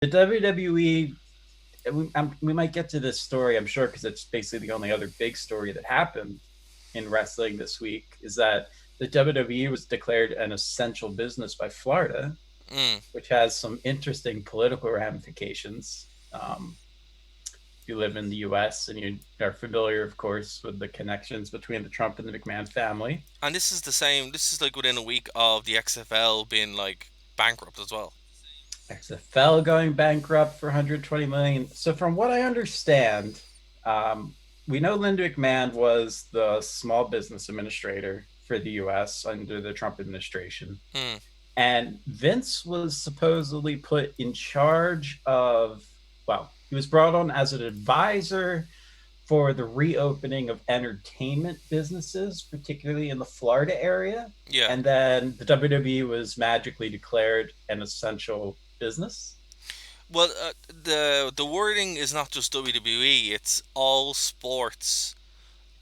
The WWE, we might get to this story, I'm sure, because it's basically the only other big story that happened in wrestling this week, is that the WWE was declared an essential business by Florida, Mm. which has some interesting political ramifications. If you live in the US and you are familiar, of course, with the connections between the Trump and the McMahon family. And this is the same. This is like within a week of the XFL being like bankrupt as well. XFL going bankrupt for 120 million. So, from what I understand, we know Linda McMahon was the small business administrator for the US under the Trump administration. Hmm. And Vince was supposedly put in charge of, well, he was brought on as an advisor for the reopening of entertainment businesses, particularly in the Florida area. Yeah. And then the WWE was magically declared an essential business. Well, the wording is not just WWE. It's all sports,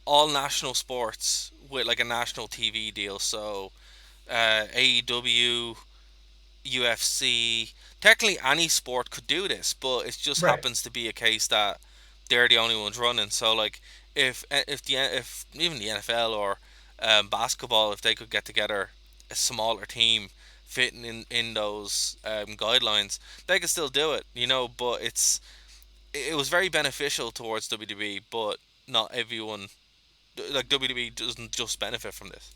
all national sports with like a national TV deal. So AEW, UFC. Technically, any sport could do this, but it just Right. happens to be a case that they're the only ones running. So, like, if even the NFL or basketball, if they could get together a smaller team fitting in those guidelines, they could still do it. But it was very beneficial towards WWE, but not everyone. Like WWE doesn't just benefit from this.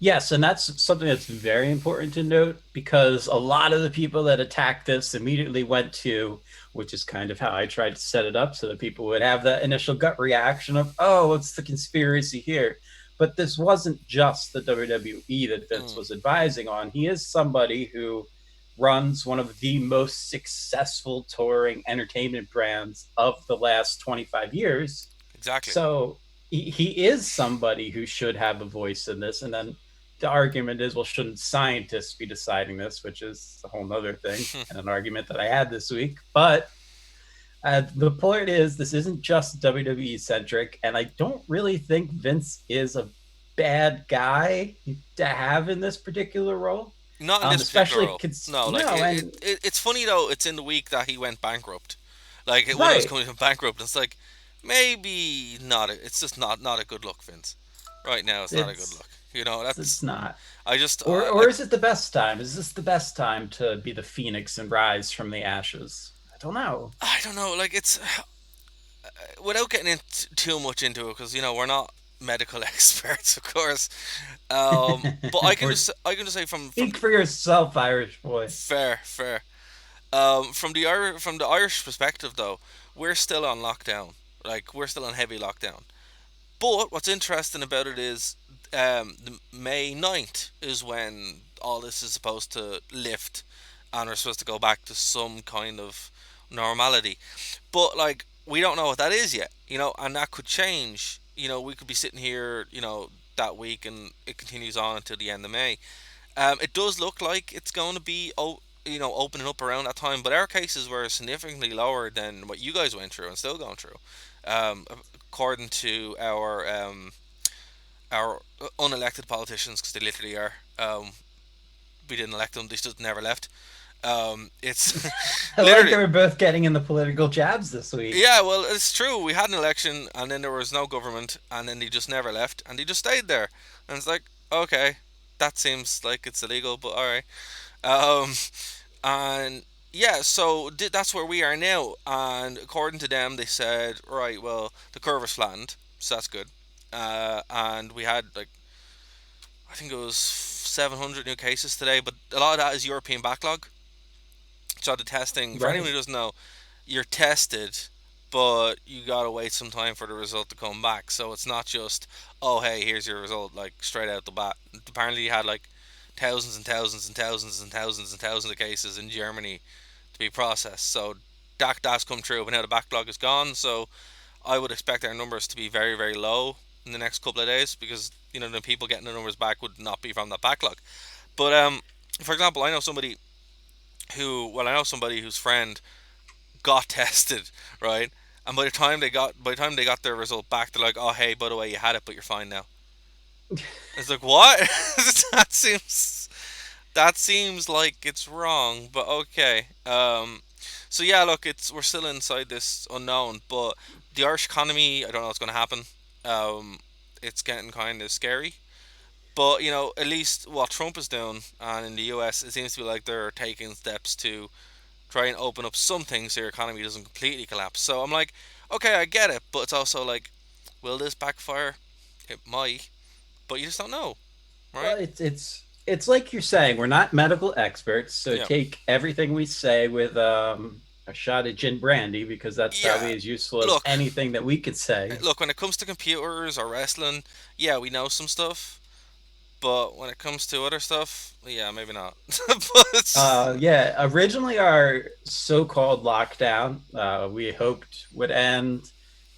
Yes, and that's something that's very important to note because a lot of the people that attacked this immediately went to, which is kind of how I tried to set it up so that people would have that initial gut reaction of, oh, what's the conspiracy here? But this wasn't just the WWE that Vince Mm, was advising on. He is somebody who runs one of the most successful touring entertainment brands of the last 25 years. exactly. So he is somebody who should have a voice in this. And then the argument is, well, shouldn't scientists be deciding this, which is a whole other thing and an argument that I had this week. But the point is, this isn't just WWE centric, and I don't really think Vince is a bad guy to have in this particular role. Not in this particular Especially role. No, like no, and it's funny though. It's in the week that he went bankrupt. Like when it was right, coming to bankrupt, it's like maybe not. It's just not a good look, Vince. Right now, it's not a good it's look. That's it's not. I just Or like is it the best time? Is this the best time to be the phoenix and rise from the ashes? I don't know. I don't know. Like it's without getting too much into it because we're not medical experts, of course. But Or I can just say from speak for yourself, Irish boy. fair. From the Irish perspective, though, we're still on lockdown. Like we're still on heavy lockdown. But what's interesting about it is the May 9th is when all this is supposed to lift and we're supposed to go back to some kind of normality. But like we don't know what that is yet, and that could change. We could be sitting here, that week and it continues on until the end of May. It does look like it's going to be opening up around that time, but our cases were significantly lower than what you guys went through and still going through. According to our unelected politicians, because they literally are. We didn't elect them; they just never left. It's I like literally, that we're both getting in the political jabs this week. yeah. Well, it's true. We had an election, and then there was no government, and then they just never left, and they just stayed there. And it's like, okay, that seems like it's illegal, but all right. Um, and yeah, so that's where we are now. And according to them, they said, right, well, the curve is flattened, so that's good. And we had like I think it was 700 new cases today, but a lot of that is European backlog. So the testing, for anyone Right. who doesn't know, you're tested, but you gotta wait some time for the result to come back. So it's not just, oh hey, here's your result like straight out the bat. Apparently, you had like thousands and thousands and thousands and thousands and thousands of cases in Germany to be processed. So that's come true, but now the backlog is gone. So I would expect our numbers to be very very low in the next couple of days because the people getting the numbers back would not be from that backlog. But for example, I know somebody whose friend got tested, right? And by the time they got their result back, they're like, "Oh, hey, by the way, you had it, but you're fine now." It's like, what? that seems like it's wrong, but okay. So yeah, look, it's we're still inside this unknown, but the Irish economy, I don't know what's going to happen. Um, it's getting kind of scary. But at least what Trump is doing, and in the US, it seems to be like they're taking steps to try and open up some things so your economy doesn't completely collapse. So I'm like, okay, I get it, but it's also like, will this backfire? It might, but you just don't know, Well, right? it's like you're saying, we're not medical experts, so Yeah, take everything we say with a shot of gin brandy because that's yeah. probably as useful as Look, anything that we could say. look. When it comes to computers or wrestling, yeah, we know some stuff. But when it comes to other stuff, yeah, maybe not. but Yeah, originally our so-called lockdown, we hoped would end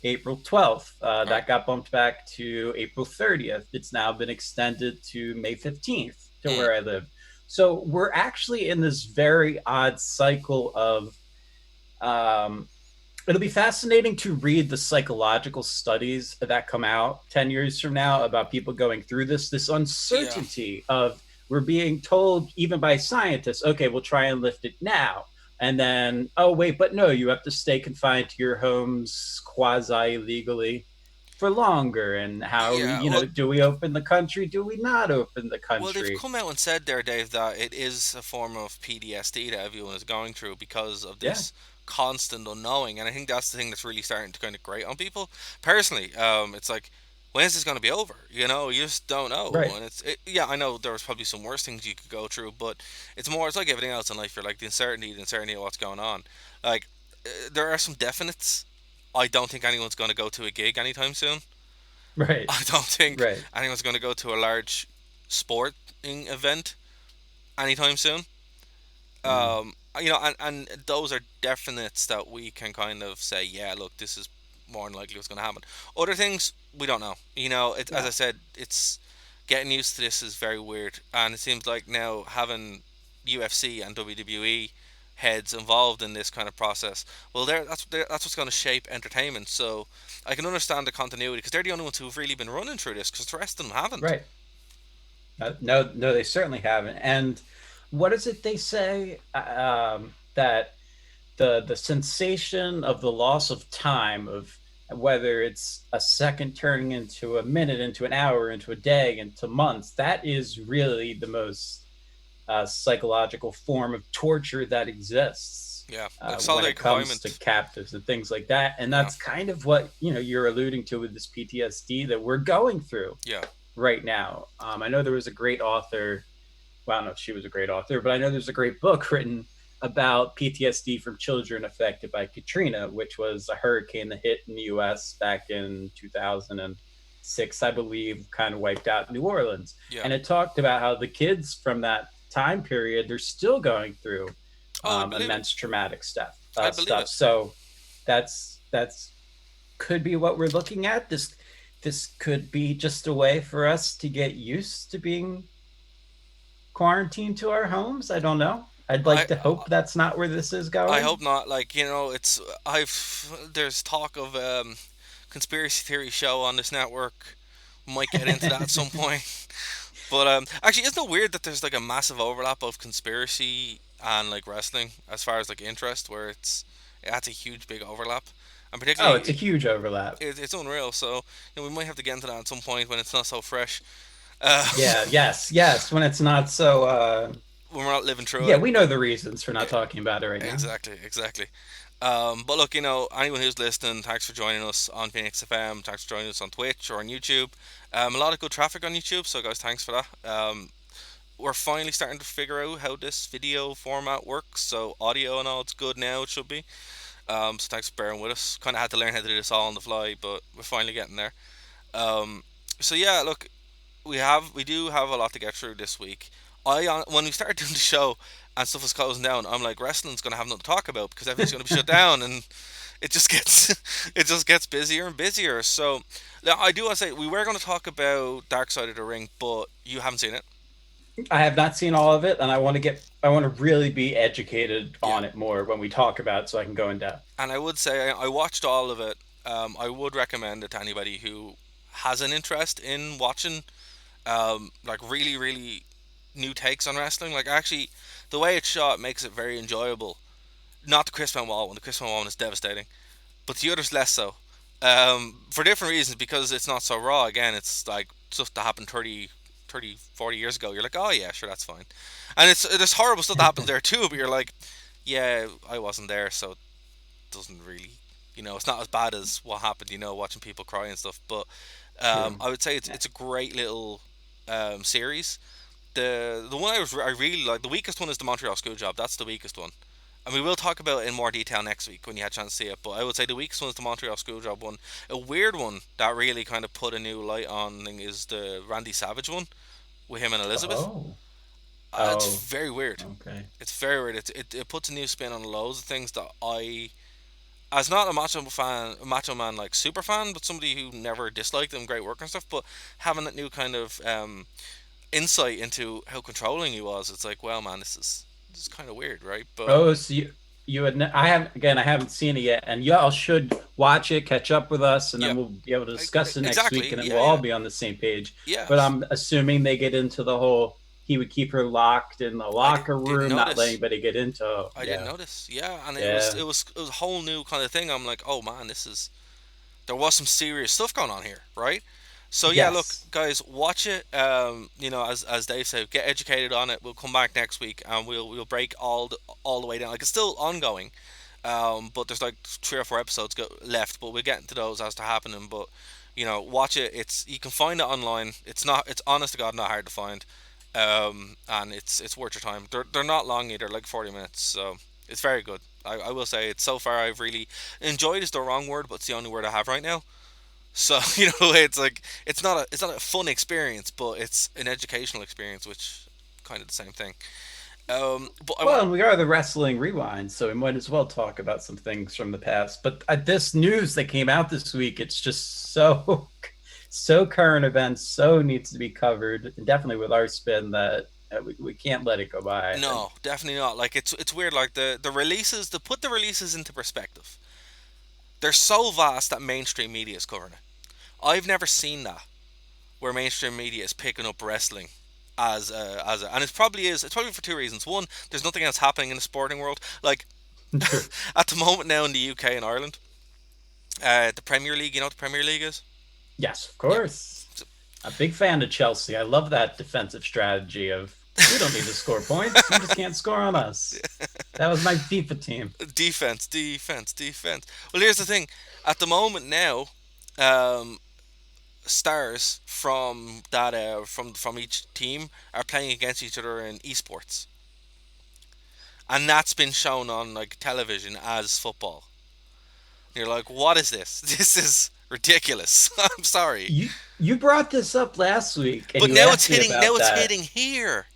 April 12th. right. That got bumped back to April 30th. It's now been extended to May 15th to Mm, where I live. So we're actually in this very odd cycle of um, it'll be fascinating to read the psychological studies that come out 10 years from now about people going through this yeah, uncertainty of we're being told even by scientists, okay, we'll try and lift it now, and then oh wait, but no, you have to stay confined to your homes quasi legally for longer, and how, yeah. Well, do we open the country, do we not open the well, they've country? come out and said there, Dave, that it is a form of PTSD that everyone is going through because of Yeah, this constant unknowing, and I think that's the thing that's really starting to kind of grate on people. Personally, it's like, when is this going to be over? You just don't know, right, and yeah, I know there was probably some worse things you could go through, but it's like everything else in life. You're like the uncertainty of what's going on. Like, there are some definites. I don't think anyone's going to go to a gig anytime soon. right, I don't think right. anyone's going to go to a large sporting event anytime soon. Mm, And those are definites that we can kind of say, yeah, look, this is more than likely what's going to happen. Other things we don't know. As I no, said, it's getting used to this is very weird, and it seems like now having UFC and WWE heads involved in this kind of process. Well, that's what's going to shape entertainment. So I can understand the continuity because they're the only ones who've really been running through this because the rest of them haven't. right. No, no, they certainly haven't. And what is it they say? That the sensation of the loss of time, of whether it's a second turning into a minute, into an hour, into a day, into months, that is really the most psychological form of torture that exists Yeah, like when solitary it comes to confinement. captives and things like that. And Yeah, that's kind of what you're alluding to with this PTSD that we're going through yeah. right now. I know there was a great author. Well, I don't know if she was a great author, but I know there's a great book written about PTSD from children affected by Katrina, which was a hurricane that hit in the U.S. back in 2006, I believe, kind of wiped out New Orleans. Yeah. And it talked about how the kids from that time period, they're still going through Oh, I believe it. immense traumatic stuff. I believe Stuff. it. So that's could be what we're looking at. This could be just a way for us to get used to being quarantined to our homes. I don't know. I'd I like to hope that's not where this is I going. hope not. Like it's there's talk of conspiracy theory show on this network. We might get into that at some point. But actually, isn't it weird that there's like a massive overlap of conspiracy and like wrestling as far as like interest, where that's a huge big overlap, and Oh, it's a particularly huge overlap. it's unreal. So we might have to get into that at some point when it's not so fresh. Yeah, yes, yes. When it's not so When we're not living through yeah, it. we know the reasons for not E- talking about it right now. Exactly, exactly. But look, anyone who's listening, thanks for joining us on Phoenix FM. Thanks for joining us on Twitch or on YouTube. A lot of good traffic on YouTube, so guys, thanks for that. We're finally starting to figure out how this video format works. So audio and all, it's good now. It should be. So thanks for bearing with us. Kind of had to learn how to do this all on the fly, but we're finally getting there. Um, so yeah, look, we do have a lot to get through this week. When we started doing the show and stuff was closing down, I'm like, wrestling's gonna have nothing to talk about because everything's gonna be shut down, and it just gets it just gets busier and busier. So now I do want to say we were going to talk about Dark Side of the Ring, but you haven't seen it. I have not seen all of it, and I want to really be educated Yeah, on it more when we talk about it so I can go in depth. and I would say I watched all of it. I would recommend it to anybody who has an interest in watching like really really new takes on wrestling. Like actually, the way it's shot makes it very enjoyable. Not the Chris Benoit one. The Chris Benoit one is devastating, but the others less so. For different reasons, because it's not so raw. Again, it's like stuff that happened 30, 40 years ago. You're like, oh yeah, sure, that's fine. And it's there's horrible stuff that happens there too, but you're like, yeah, I wasn't there, so it doesn't really, it's not as bad as what happened. Watching people cry and stuff. But True. I would say it's a great little series. The one I really like, the weakest one is the Montreal Screwjob. That's the weakest one. And we will talk about it in more detail next week when you had a chance to see it. But I would say the weakest one is the Montreal Screwjob one. A weird one that really kind of put a new light on thing is the Randy Savage one with him and Elizabeth. Oh. It's Oh. very weird. Okay. It's very weird. It puts a new spin on loads of things that as not a Macho Man like super fan, but somebody who never disliked him, great work and stuff. But having that new kind of insight into how controlling he was, it's like, well, man, this is kind of weird, right? But Oh, so you had I have again I haven't seen it yet, and y'all should watch it, catch up with us, and yeah, then we'll be able to discuss it next week, exactly, and then yeah, we'll all yeah, be on the same page. yeah. But I'm assuming they get into the whole he would keep her locked in the locker Didn't room, not let notice. anybody get into. Oh, I didn't yeah, notice. Yeah, and it was yeah, it was it was a whole new kind of thing. I'm like, oh man, there was some serious stuff going on here, right? So yeah, look, yes, guys, watch it. As Dave said, get educated on it. We'll come back next week and we'll break all the way down. Like it's still ongoing, but there's like 3 or 4 episodes left. But we'll get into those as to happening. But watch it. You can find it online. It's honest to God not hard to find, and it's worth your time. They're not long either, like 40 minutes. So it's very good. I will say it's so far I've really enjoyed is the wrong word, but it's the only word I have right now. So it's like it's not a fun experience, but it's an educational experience, which kind of the same thing. But I well, want and we are the Wrestling Rewind, so we might as well talk about some things from the past. But this news that came out this week, it's just so, so current events, so needs to be covered, and definitely with our spin that we can't let it go by, I think. no, definitely not. Like it's weird. Like the releases to put the releases into perspective, they're so vast that mainstream media is covering it. I've never seen that where mainstream media is picking up wrestling and it's probably for 2 reasons. One, there's nothing else happening in the sporting world. Like True. at the moment now in the UK and Ireland, the Premier League. You know what the Premier League is? Yes, of Yeah. course. A big fan of Chelsea. I love that defensive strategy of we don't need to score points. You just can't score on us. That was my FIFA team. Defense, defense, defense. Well, here's the thing. At the moment now, um, stars from each team are playing against each other in esports, and that's been shown on like television as football. You're like, what is this? This is ridiculous. I'm sorry, You brought this up last week, and but you now it's asked me hitting. Now about it's that. hitting here.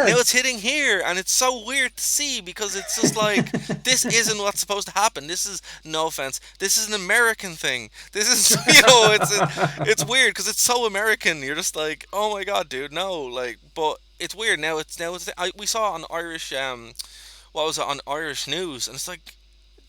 Now it's Yes. hitting here, and it's so weird to see because it's just like this isn't what's supposed to happen. This is no offense. This is an American thing. This is it's weird because it's so American. You're just like, oh my god, dude, no, like, but it's weird now. We saw on Irish what was it on Irish news, and it's like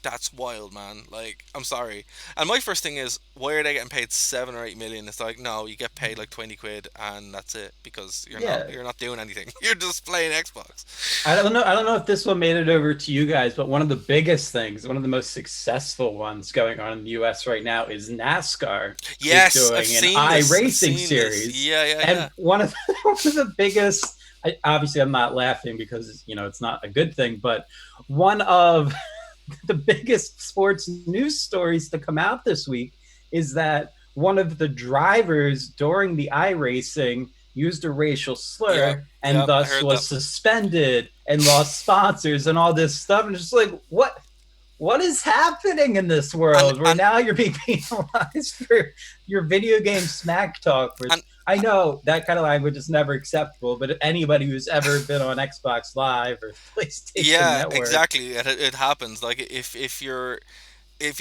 that's wild, man. Like, I'm sorry. And my first thing is, why are they getting paid 7 or 8 million? It's like, no, you get paid like 20 quid, and that's it because you're not Yeah. you're not doing anything. You're just playing Xbox. I don't know. I don't know if this one made it over to you guys, but one of the biggest things, one of the most successful ones going on in the US right now is NASCAR is Yes, I've doing an seen this. I've iRacing seen this. series. Yeah, yeah, yeah. And one of one of the biggest obviously I'm not laughing because it's not a good thing, but one of the biggest sports news stories to come out this week is that one of the drivers during the iRacing used a racial Yeah, slur and yeah. I thus heard was that. suspended and lost sponsors and all this stuff. And just like, what is happening in this And world where and now you're being penalized for your video game smack talk, and which I know that kind of language is never acceptable, but anybody who's ever been on Xbox Live or PlayStation yeah, Network, exactly. It happens. Like if you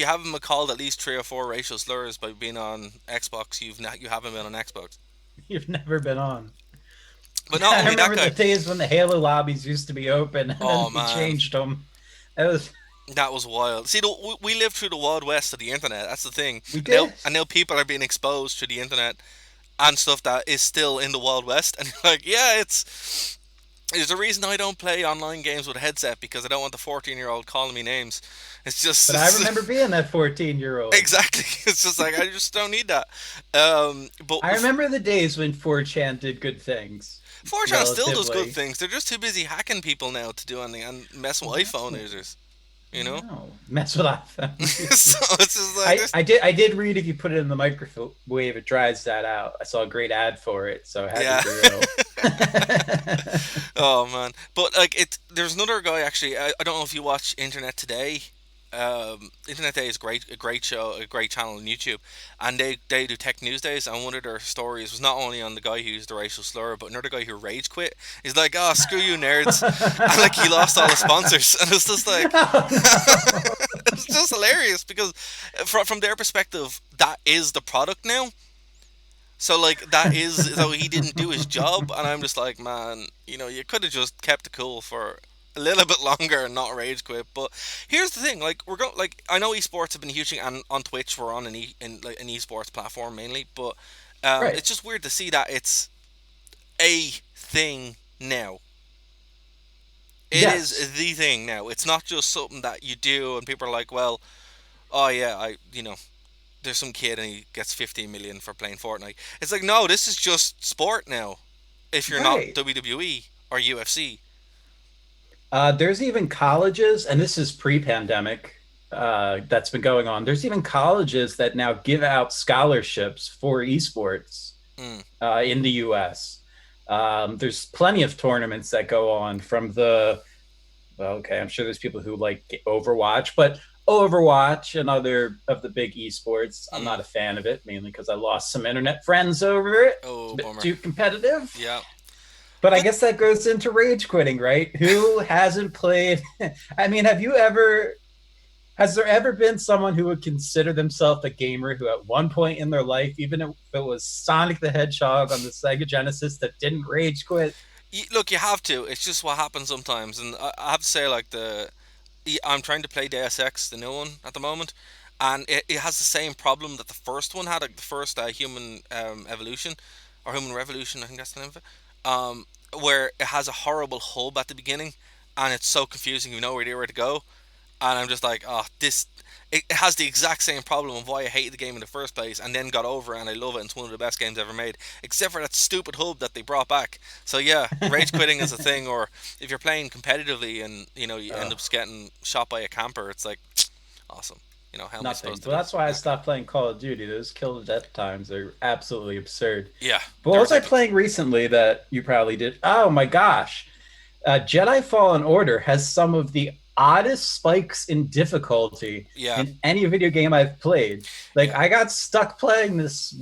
haven't been called at least 3 or 4 racial slurs by being on Xbox, you haven't been on Xbox. you've never been on. But not I only that remember the guy. days when the Halo lobbies used to be open and then Oh they man, changed them. It was, that was wild. See, we lived through the wild west of the internet. That's the thing. we And now, did. and now people are being exposed to the internet and stuff that is still in the wild west. And you're like, yeah, There's a reason I don't play online games with a headset because I don't want the 14-year-old calling me names. It's just But I remember being that 14-year-old. exactly. It's just like I just don't need that. But I remember the days when 4chan did good things, 4chan still does good relatively. things. They're just too busy hacking people now to do anything and messing with iPhone No, users. You know. no, mess with iPhone So users. it's just like I, this. I did I did read if you put it in the microwave, it dries that out. I saw a great ad for it, so it had to Yeah. be real. Oh man, but like it. There's another guy actually. I don't know if you watch Internet Today. Internet Day is a great show, a great channel on YouTube, and they do tech news days. And one of their stories was not only on the guy who used the racial slur, but another guy who rage quit. He's like, "Oh, screw you, nerds," and like he lost all the sponsors, and it's just like Oh, no. it's just hilarious because from their perspective, that is the product now. So like that is so he didn't do his job, and I'm just like, man, you could have just kept it cool for a little bit longer and not rage quit. But here's the thing, like we're going, like I know esports have been huge, and on Twitch we're on like an esports platform mainly, but Right. it's just weird to see that it's a thing now. It is Yes. the thing now. It's not just something that you do and people are like, well, oh yeah, there's some kid and he gets 15 million for playing Fortnite. It's like, no, this is just sport now. If you're not Right. WWE or UFC. There's even colleges, and this is pre-pandemic, that's been going on. There's even colleges that now give out scholarships for esports Mm, in the US. There's plenty of tournaments that go on from the, well, okay, I'm sure there's people who like Overwatch, but Overwatch and other of the big esports, I'm mm. not a fan of it, mainly because I lost some internet friends over it. It's a Oh, bit bummer. too competitive. Yeah. But I But guess that goes into rage quitting, right? Who hasn't played? I mean, has there ever been someone who would consider themselves a gamer who at one point in their life, even if it was Sonic the Hedgehog on the Sega Genesis, that didn't rage quit? look, you have to. It's just what happens sometimes. And I have to say, like, I'm trying to play Deus Ex, the new one, at the moment. And it has the same problem that the first one had, like the first human evolution, or human revolution, I think that's the name of it. Where it has a horrible hub at the beginning, and it's so confusing. You know where to go, and I'm just like, oh, this. It has the exact same problem of why I hated the game in the first place, and then got over it, and I love it. And it's one of the best games ever made, except for that stupid hub that they brought back. So yeah, rage quitting is a thing. Or if you're playing competitively and you end Oh, up getting shot by a camper, it's like awesome. How am I nothing. supposed to Well, do? that's why I Yeah, stopped playing Call of Duty. Those kill to death times are absolutely absurd. yeah, But what they're was I ridiculous. playing recently that you probably did? Oh my gosh. Jedi Fallen Order has some of the oddest spikes in difficulty Yeah, in any video game I've played. Like yeah, I got stuck playing this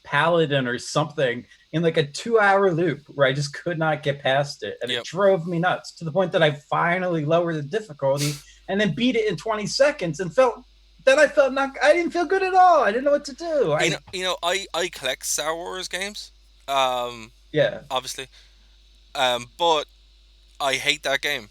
paladin or something in like a 2 hour loop where I just could not get past it. And it yep. drove me nuts to the point that I finally lowered the difficulty and then beat it in 20 seconds and I felt not, I didn't feel good at all. I didn't know what to do. I collect Star Wars games, um, Yeah, obviously, but I hate that game.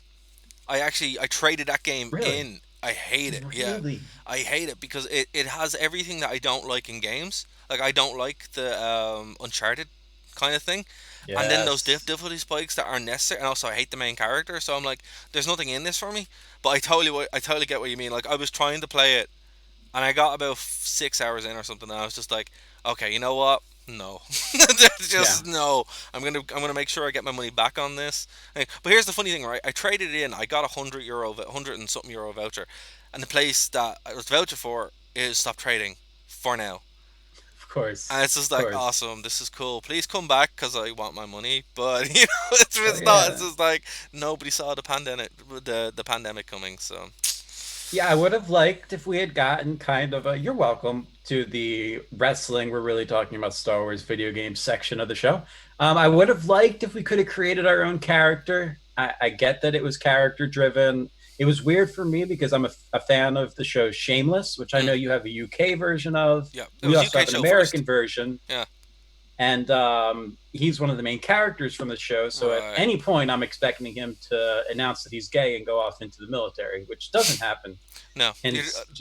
I traded that game really, in. I hate it. Yeah, really. I hate it because it has everything that I don't like in games. Like I don't like the Uncharted kind of thing, and then those Yes. difficulty spikes that are necessary. And also, I hate the main character, so I'm like, there's nothing in this for me. But I totally get what you mean. Like I was trying to play it, and I got about 6 hours in or something, and I was just like, okay, you know what? No, Yeah. just no. I'm gonna make sure I get my money back on this. But here's the funny thing, right? I traded it in. I got €100, 100 and something euro voucher, and the place that I was voucher for is stop trading for now. Of course. And it's just Of like course. awesome. This is cool. Please come back because I want my money. But Oh, it's not. It's yeah. just like nobody saw the pandemic coming. So Yeah, I would have liked if we had gotten kind of a you're welcome to the wrestling. We're really talking about Star Wars video game section of the show. I would have liked if we could have created our own character. I get that it was character driven. It was weird for me because I'm a fan of the show Shameless, which I know mm, you have a UK version of. yeah, it We was also UK have an show first. American version. Yeah. and he's one of the main characters from the show. So at Right. any point, I'm expecting him to announce that he's gay and go off into the military, which doesn't happen No. in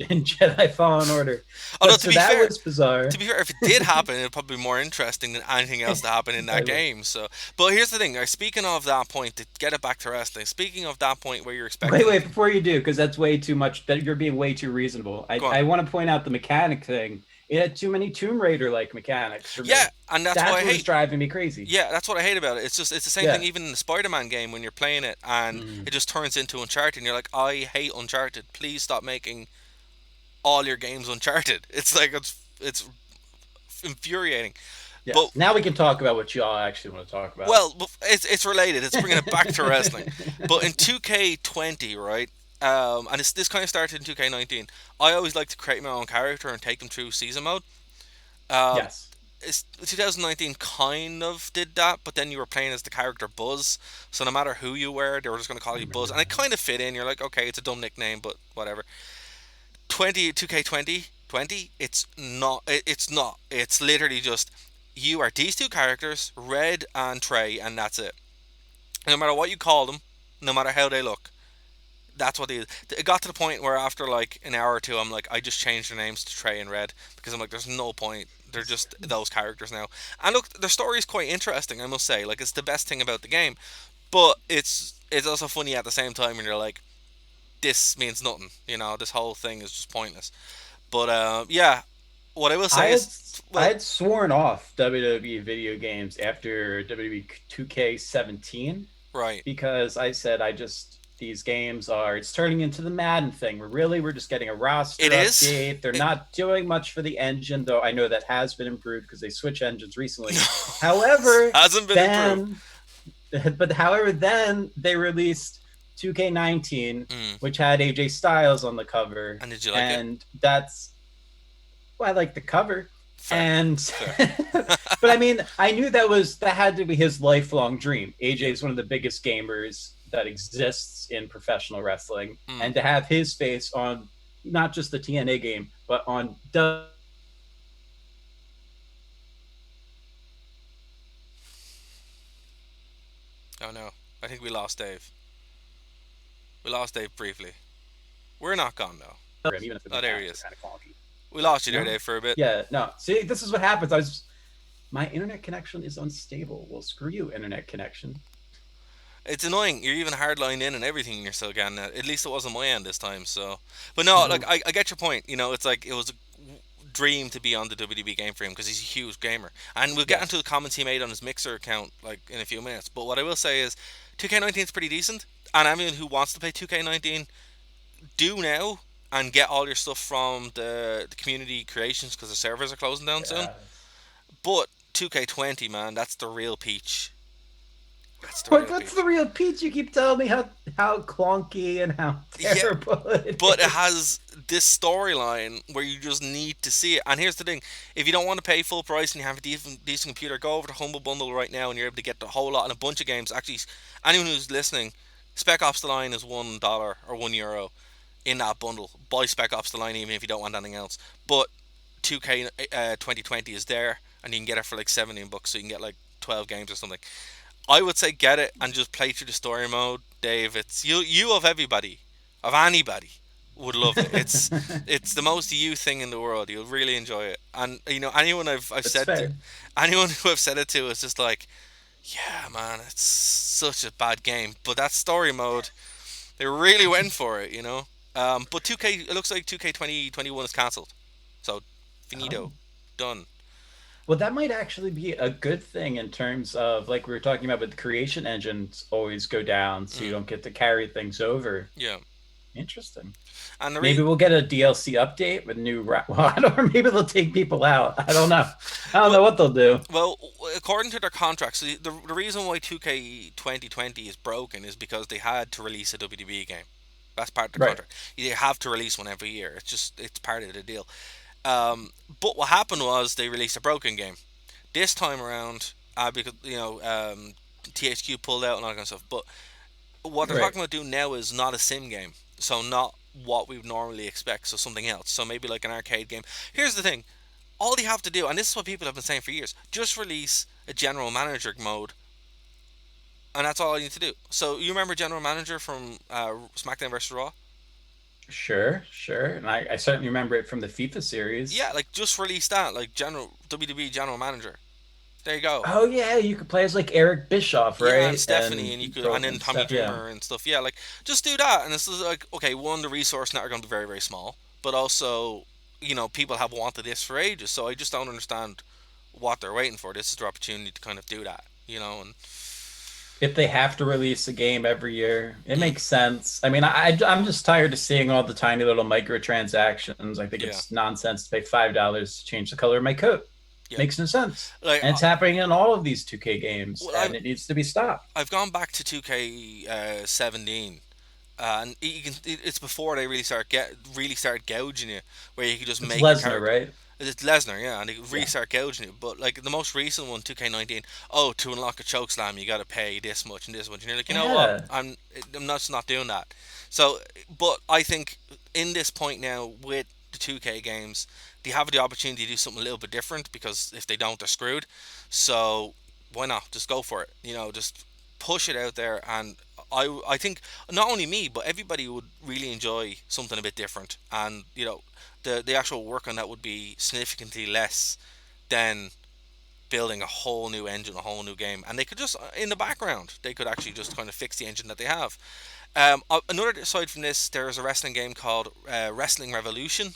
in Jedi Fallen Order. Although But so that was bizarre. to be fair, if it did happen, it'd probably be more interesting than anything else to happen in that game. So, but here's the thing: speaking of that point, to get it back to wrestling. Speaking of that point where you're Wait, expecting, wait, before you do, because that's way too much. That you're being way too reasonable. go on. I want to point out the mechanic thing. It had too many Tomb Raider like mechanics for Yeah, me. and that's what That's I what was hate. driving me crazy. Yeah, that's what I hate about it. It's the same thing Yeah. even in the Spider-Man game when you're playing it and Mm. it just turns into Uncharted and you're like, I hate Uncharted. Please stop making all your games Uncharted. It's like it's infuriating. But Yes. Now we can talk about what y'all actually want to talk about. well, it's related. It's bringing it back to wrestling. But in 2K20, right? And this kind of started in 2K19. I always like to create my own character and take them through season mode. Um, Yes. 2019 kind of did that, but then you were playing as the character Buzz, so no matter who you were, they were just going to call I you remember Buzz, and it that. kind of fit in. You're like, okay, it's a dumb nickname, but whatever. 2K20, it's not. It's not. It's literally just you are these two characters, Red and Trey, and that's it. No matter what you call them, no matter how they look, that's what they. It got to the point where after like an hour or two, I'm like, I just changed their names to Trey and Red because I'm like, there's no point. They're just those characters now. And look, their story is quite interesting, I must say. Like, it's the best thing about the game, but it's also funny at the same time, and you're like, this means nothing. You know, this whole thing is just pointless. But yeah, what I will I say had is, I well, had sworn off WWE video games after WWE 2K17 right, because I said I just these games are it's turning into the Madden thing. We're just getting a roster it is. update. They're It, not doing much for the engine, though I know that has been improved because they switch engines recently. However, hasn't been improved. then then they released 2K19, Mm. which had AJ Styles on the cover, And did you like it? and that's well, I like the cover. Fair, And fair. but I mean, I knew that had to be his lifelong dream. AJ Yeah. is one of the biggest gamers that exists in professional wrestling, Mm. and to have his face on not just the TNA game, but on Oh no, I think we lost Dave. We lost Dave briefly. We're not gone though. even if the Oh, there he mechanics are is. kind of clunky. We lost you there, No, Dave, for a bit. yeah, no. See, this is what happens. My internet connection is unstable. Well, screw you, internet connection. It's annoying. You're even hardlined in and everything, and you're still getting it. At least it wasn't my end this time. So, but no, like No, I get your point. You know, it's like it was a dream to be on the WWE game for him because he's a huge gamer. And we'll get into the yes, comments he made on his Mixer account like in a few minutes. But what I will say is, 2K19 is pretty decent, and anyone who wants to play 2K19, do now and get all your stuff from the community creations because the servers are closing down soon. yes. But 2K20, man, that's the real peach. That's the real What's the peach. real Peach? You keep telling me how clunky and how Yeah, terrible it but it is. has this storyline where you just need to see it. And here's the thing: if you don't want to pay full price and you have a decent computer, go over to Humble Bundle right now, and you're able to get the whole lot and a bunch of games. Actually, anyone who's listening, Spec Ops: The Line is $1 or €1 in that bundle. Buy Spec Ops: The Line even if you don't want anything else. But 2K 2020 is there, and you can get it for like $17, so you can get like 12 games or something. I would say get it and just play through the story mode, Dave. It's you of everybody, of anybody would love it. It's the most you thing in the world. You'll really enjoy it. And you know anyone I've That's said to, fair. anyone who I've said it to is just like, yeah, man, it's such a bad game. But that story mode, they really went for it, you know. But 2K, it looks like 2K 2021 is cancelled. So Oh. finito, done. Well, that might actually be a good thing in terms of like we were talking about, but the creation engines always go down, so you Mm, don't get to carry things over. yeah, Interesting. and the Maybe we'll get a DLC update with new or maybe they'll take people out. I don't know. I don't well, know what they'll do. Well, according to their contracts, the reason why 2K 2020 is broken is because they had to release a WWE game. That's part of the Right. contract. You have to release one every year. It's part of the deal. Um, but what happened was they released a broken game. This time around, because THQ pulled out and all that kind of stuff. But what they're Right. talking about doing now is not a sim game, so not what we would normally expect. So something else. So maybe like an arcade game. Here's the thing: all they have to do, and this is what people have been saying for years, just release a general manager mode, and that's all I need to do. So you remember general manager from SmackDown vs Raw? Sure, sure. And I certainly remember it from the FIFA Yeah, series. like just release that, like general WWE general manager. There you go. Oh yeah, you could play as like Eric Bischoff, Yeah, and right? Stephanie, And and you could, and Broke then and Tommy stuff. Yeah. Dreamer and stuff. Yeah, like just do that, and this is like, okay, one, the resource net are going to be very very small, but also, people have wanted this for ages, so I just don't understand what they're waiting for. This is their opportunity to kind of do that, and If they have to release a game every year, it mm, makes sense. I mean, I'm just tired of seeing all the tiny little microtransactions. I think yeah, it's nonsense to pay $5 to change the color of my coat. yeah. Makes no sense. Like, And it's happening in all of these 2K games, well, and it needs to be stopped. I've gone back to 2K 17. And it's before they really start gouging you, where you can just It's make your Lesnar, character. right? It's Lesnar, yeah, and they really Yeah. start gouging you. But like the most recent one, 2K19, oh, to unlock a choke slam, you got to pay this much and this much, and you're like, you know what, Yeah. I'm not doing that. So, but I think in this point now with the 2K games, they have the opportunity to do something a little bit different, because if they don't, they're screwed. So why not just go for it? Just push it out there, and I think not only me but everybody would really enjoy something a bit different, and the actual work on that would be significantly less than building a whole new engine, a whole new game, and they could just in the background they could actually just kind of fix the engine that they have. Another aside from this, there's a wrestling game called Wrestling Revolution,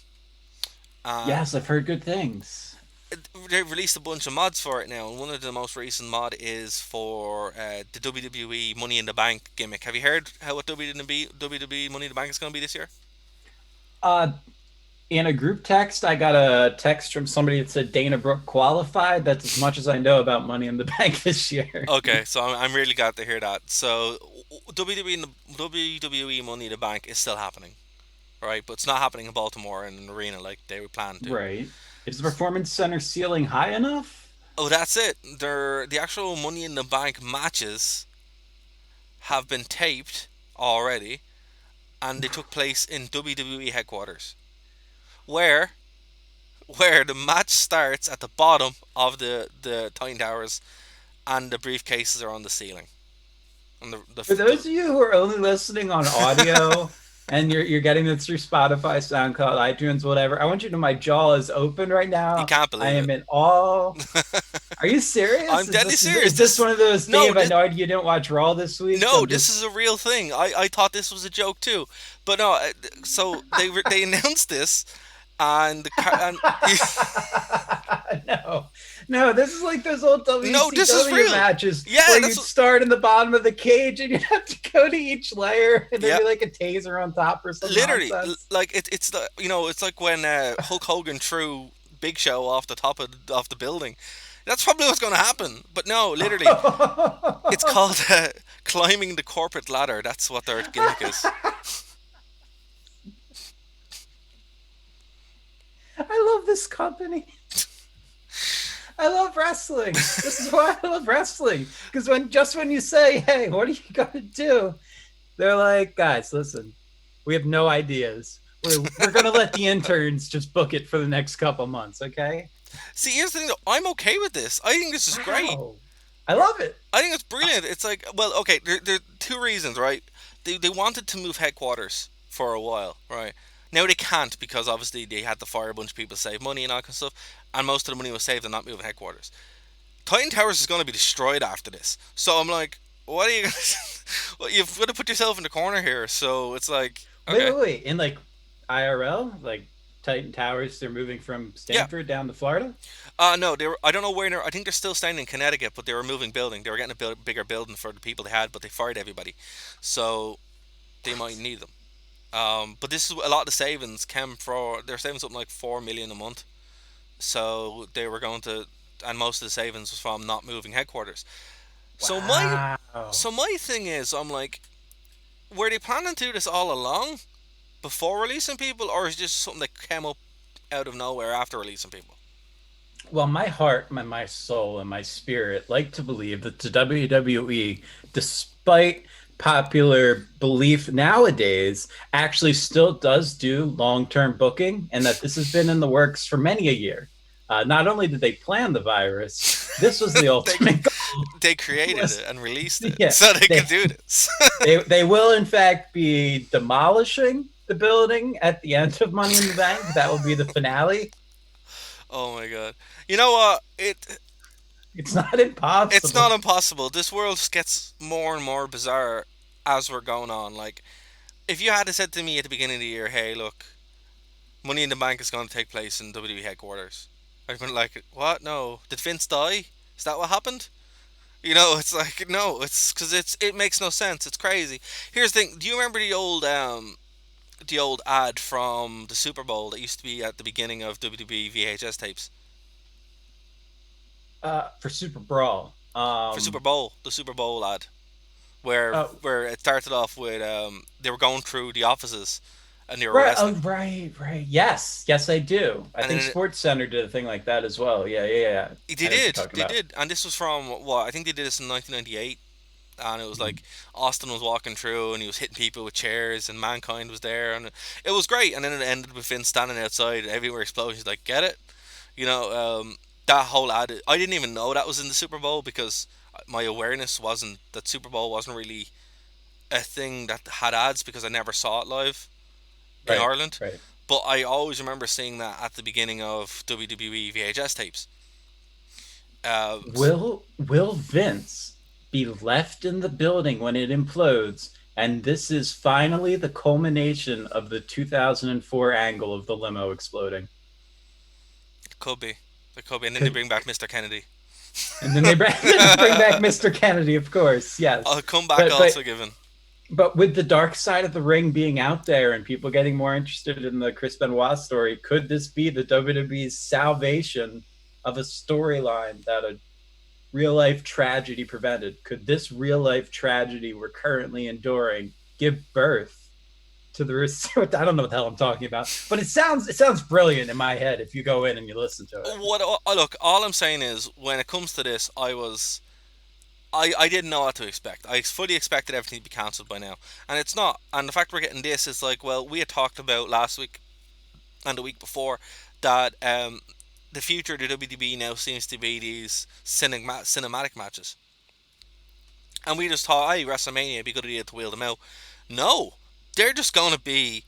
and Yes, I've heard good things. they've released a bunch of mods for it now, and one of the most recent mod is for the WWE Money in the Bank gimmick. Have you heard what WWE Money in the Bank is going to be this year? Uh, in a group text, I got a text from somebody that said Dana Brooke qualified. That's as much as I know about Money in the Bank this year. Okay, so I'm really glad to hear that. So WWE Money in the Bank is still happening, right? But it's not happening in Baltimore in an arena like they were planned to. Right. Is the Performance Center ceiling high enough? Oh, that's it. The actual Money in the Bank matches have been taped already, and they took place in WWE headquarters, where the match starts at the bottom of the Titan Towers, and the briefcases are on the ceiling. And For those of you who are only listening on audio and you're getting this through Spotify, SoundCloud, iTunes, whatever, I want you to know my jaw is open right you now. can't I believe am it. in awe. Are you serious? I'm Is deadly this serious. is this one of those, No, Dave? I know you didn't watch Raw this week. no, I'm this just is a real thing. I thought this was a joke too, but no. So they announced this, and and no, no. This is like those old no, this is WCW real. matches Yeah, where that's you'd start in the bottom of the cage and you'd have to go to each layer and there'd yeah. be like a taser on top or some Literally, nonsense. like it's the it's like when Hulk Hogan threw Big Show off the top of the building. That's probably what's going to happen. But no, literally, it's called climbing the corporate ladder. That's what their gimmick is. I love this company. I love wrestling. This is why I love wrestling. Because when you say, "Hey, what are you gonna do?" They're like, "Guys, listen, we have no ideas. We're gonna let the interns just book it for the next couple months, okay?" See, here's the thing though. I'm okay with this. I think this is great. Wow, I love it. I think it's brilliant. It's like, well, okay, there are two reasons, right? They wanted to move headquarters for a while, right? Now they can't, because obviously they had to fire a bunch of people to save money and all that kind of stuff, and most of the money was saved on not moving headquarters. Titan Towers is going to be destroyed after this, so I'm like, what are you going to? Well, you've got to put yourself in the corner here. So it's like, Wait, okay, wait, wait. In like IRL, like Titan Towers, they're moving from yeah. Stanford down to Florida. No, they were. I don't know where. I think they're still staying in Connecticut, but they were moving building. They were getting a bigger building for the people they had, but they fired everybody, so they might need them. But this is a lot of the savings came for. They're saving something like 4 million a month, so they were going to, and most of the savings was from not moving headquarters. So my Wow. so my thing is, I'm like, were they planning to do this all along before releasing people, or is it just something that came up out of nowhere after releasing people? Well, my heart, my soul, and my spirit like to believe that the WWE, despite popular belief nowadays, actually still does do long-term booking, and that this has been in the works for many a year. Not only did they plan the virus, this was the they ultimate goal. they created Was it and released it yeah, so they could they do this. they will in fact be demolishing the building at the end of Money in the Bank. That will be the finale. Oh my god! You know what? It's not It's not impossible. impossible. This world gets more and more bizarre as we're going on. Like, if you had said to me at the beginning of the year, "Hey, look, Money in the Bank is going to take place in WWE headquarters," I'd been like, "What? No? Did Vince die? Is that what happened?" You know, it's like no, it's because it makes no sense. It's crazy. Here's the thing. Do you remember the old ad from the Super Bowl that used to be at the beginning of WWE VHS tapes For Super Brawl. for Super Bowl? The Super Bowl ad where Uh, it started off with they were going through the offices and they were right. Oh, wrestling, right. Yes, I do. I and think then Sports Center did a thing like that as well. Yeah. I know what you're talking they about. did, and this was from what I think they did this in 1998. And it was Mhm. like Austin was walking through and he was hitting people with chairs and Mankind was there and it was great, and then it ended with Vince standing outside everywhere explosions like get it, you know. That whole ad, I didn't even know that was in the Super Bowl because my awareness wasn't that Super Bowl wasn't really a thing that had ads because I never saw it live in Right, Ireland. right. But I always remember seeing that at the beginning of WWE VHS tapes. So Will Vince be left in the building when it implodes? And this is finally the culmination of the 2004 angle of the limo exploding. it could be, it could be, and then they Could, bring back Mr. Kennedy. and then they bring back Mr. Kennedy, of course. A Yes, comeback but also given. with the dark side of the ring being out there and people getting more interested in the Chris Benoit story, could this be the WWE's salvation of a storyline that a real life tragedy prevented? Could this real life tragedy we're currently enduring give birth to the I don't know what the hell I'm talking about, but it sounds brilliant in my head if you go in and you listen to it. What? Look, all I'm saying is, when it comes to this, I didn't know what to expect. I fully expected everything to be cancelled by now, and it's not. And the fact we're getting this is like, well, we had talked about last week and the week before that the future of the WWE now seems to be these cinematic matches, and we just thought, hey, WrestleMania would be a good idea to wheel them out. No, they're just going to be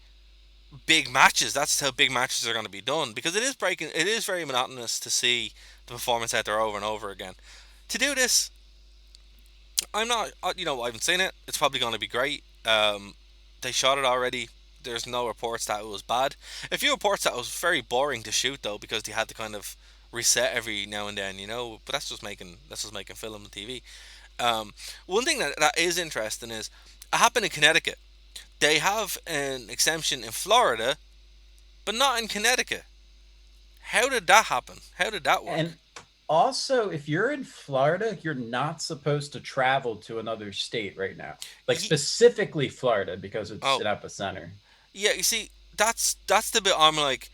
big matches. That's how big matches are going to be done because it is breaking. It is very monotonous to see the performance out there over and over again. To do this, I'm not. I haven't seen it. It's probably going to be great. They shot it already. There's no reports that it was bad. A few reports that it was very boring to shoot though because they had to kind of reset every now and then. But that's just making film and TV. One thing that is interesting is it happened in Connecticut. They have an exemption in Florida, but not in Connecticut. How did that happen? How did that work? And also, if you're in Florida, you're not supposed to travel to another state right now, like Ye- specifically Florida because it's oh, an epicenter. yeah. You see, that's the bit I'm like,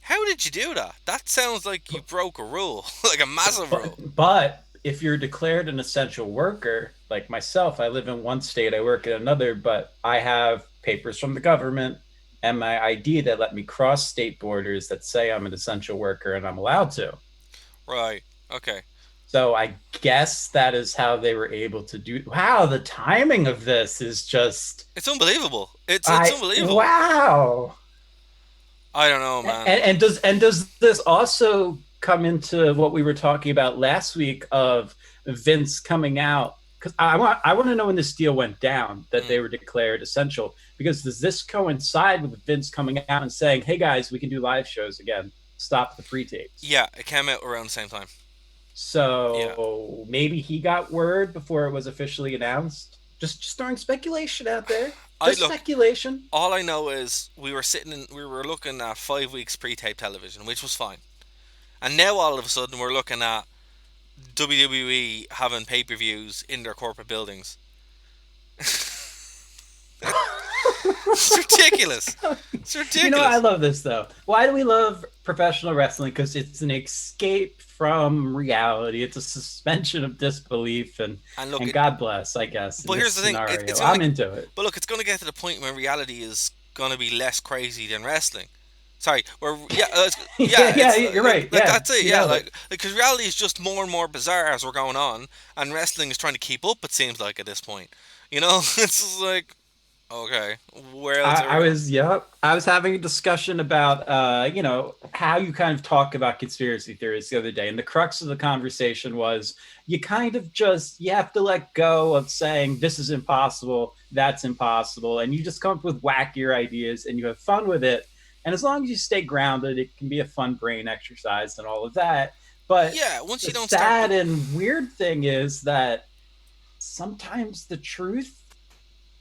how did you do that? That sounds like you But, broke a rule, like a massive rule. but if you're declared an essential worker, like myself, I live in one state, I work in another, but I have papers from the government and my ID that let me cross state borders that say I'm an essential worker and I'm allowed to. Right. Okay. So I guess that is how they were able to do. Wow, the timing of this is just It's unbelievable. It's I unbelievable. wow. I don't know, man. And does this also come into what we were talking about last week of Vince coming out? Because I want to know when this deal went down that Mm. they were declared essential. Because does this coincide with Vince coming out and saying, "Hey guys, we can do live shows again. Stop the pre-tapes." Yeah, it came out around the same time. Yeah. So maybe he got word before it was officially announced. Just throwing speculation out there. I Just look. speculation. All I know is we were looking at 5 weeks pre-tape television, which was fine. And now all of a sudden we're looking at WWE having pay-per-views in their corporate buildings. It's ridiculous. It's I ridiculous. love this though. Why do we love professional wrestling? Because it's an escape from reality. It's a suspension of disbelief, and And look, God bless, I guess, in but this here's the thing. scenario. It's gonna. I'm into it. But look, it's gonna get to the point where reality is gonna be less crazy than wrestling. Sorry, we're Yeah, yeah, it's you're right. like Yeah, that's it. you Yeah, nailed it. like because reality is just more and more bizarre as we're going on, and wrestling is trying to keep up. It seems like at this point, it's just like okay, where else are we going? I was having a discussion about how you kind of talk about conspiracy theories the other day. And the crux of the conversation was you kind of just you have to let go of saying this is impossible, that's impossible, and you just come up with wackier ideas and you have fun with it. And as long as you stay grounded, it can be a fun brain exercise and all of that. But Yeah, once the you don't start, sad and weird thing is that sometimes the truth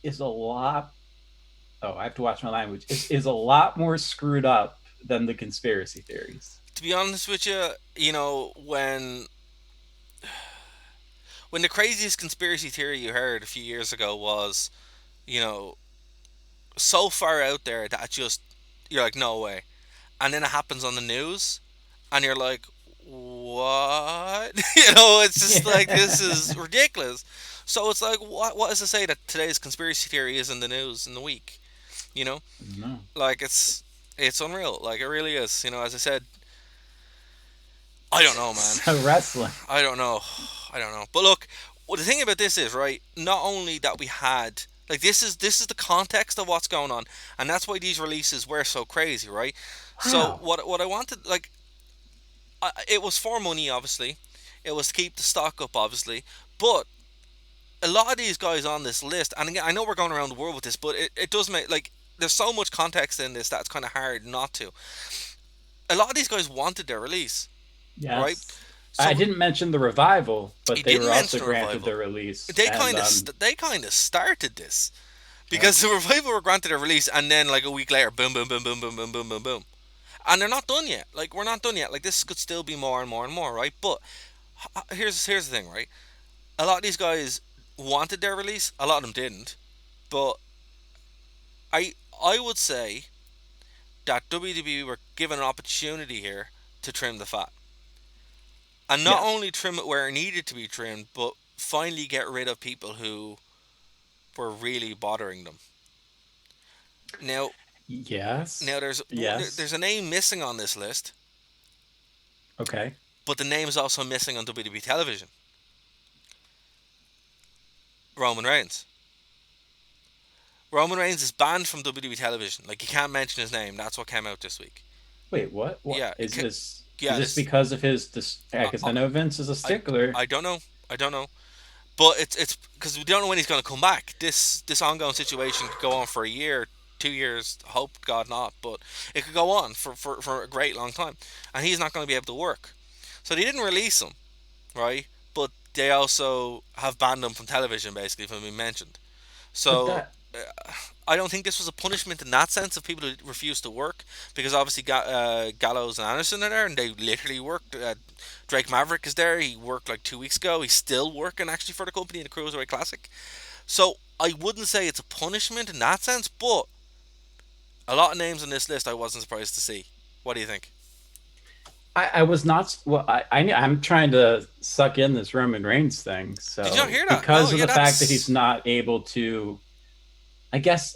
is a lot I have to watch my language, is a lot more screwed up than the conspiracy theories. to be honest with you, when the craziest conspiracy theory you heard a few years ago was, you know, so far out there that just you're like no way, and then it happens on the news, and you're like, what? It's just like this Yeah. is ridiculous. So it's like, what is to say that today's conspiracy theory is in the news in the week? You know, No. like it's unreal. Like it really is. As I said, I don't know, man. So wrestling. I don't know. I don't know. But look, well, the thing about this is right. Not only that we had like this is the context of what's going on, and that's why these releases were so crazy, right? So Wow. what I wanted like it was for money, obviously. It was to keep the stock up, obviously. But a lot of these guys on this list, and again, I know we're going around the world with this, but it does make like there's so much context in this that's kind of hard not to. A lot of these guys wanted their release, right? Yes. I So didn't mention the revival, he but they didn't were also mention the granted revival. their release. They And kind of they kind of started this yeah. because the revival were granted a release, and then like a week later, boom, boom, boom, boom, boom, boom, boom, boom, boom, and they're not done yet. Like we're not done yet. Like this could still be more and more and more, right? But here's the thing, right? A lot of these guys wanted their release. A lot of them didn't. But I I would say that WWE were given an opportunity here to trim the fat, and not Yes. only trim it where it needed to be trimmed, but finally get rid of people who were really bothering them. Now, Yes. there's Yes. there's a name missing on this list, Okay. but the name is also missing on WWE television. Roman Reigns. Roman Reigns is banned from WWE television. Like you can't mention his name. That's what came out this week. Wait, what? What Yeah, is this? Is yeah. this This because of his yeah, I, because I I know Vince is a I stickler. I don't know. I don't know. But it's because we don't know when he's going to come back. This ongoing situation could go on for a year, 2 years. Hope God not, but it could go on for a great long time, and he's not going to be able to work. So they didn't release him, right? But they also have banned him from television, basically, from being mentioned. But So that I don't think this was a punishment in that sense of people who refused to work because obviously Gallows and Anderson are there and they literally worked. Drake Maverick is there. He worked like 2 weeks ago. He's still working actually for the company in the Cruiserweight Classic. So I wouldn't say it's a punishment in that sense, but a lot of names on this list I wasn't surprised to see. What do you think? I was not well. I'm trying to suck in this Roman Reigns thing. Did you not So hear that? No, because of yeah, the fact that he's that's not able to, I guess,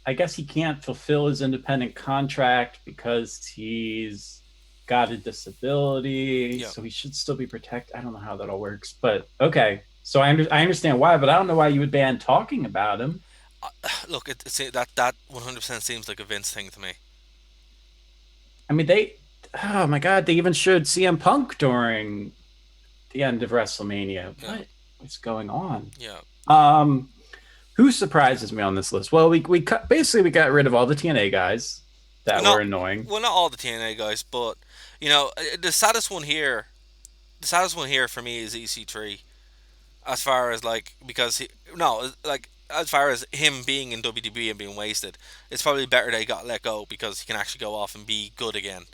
I guess he can't fulfill his independent contract because he's got a disability. yeah. So he should still be protected. I don't know how that all works, but okay. So I understand why, but I don't know why you would ban talking about him. Look, that 100% seems like a Vince thing to me. I mean, oh my God, they even showed CM Punk during the end of WrestleMania. Yeah, What's going on? yeah. Um, who surprises me on this list? Well, basically we got rid of all the TNA guys that were Not annoying. well, not all the TNA guys, but the saddest one here. The saddest one here for me is EC3. As far as like because he no like as far as him being in WWE and being wasted, it's probably better that he got let go because he can actually go off and be good again.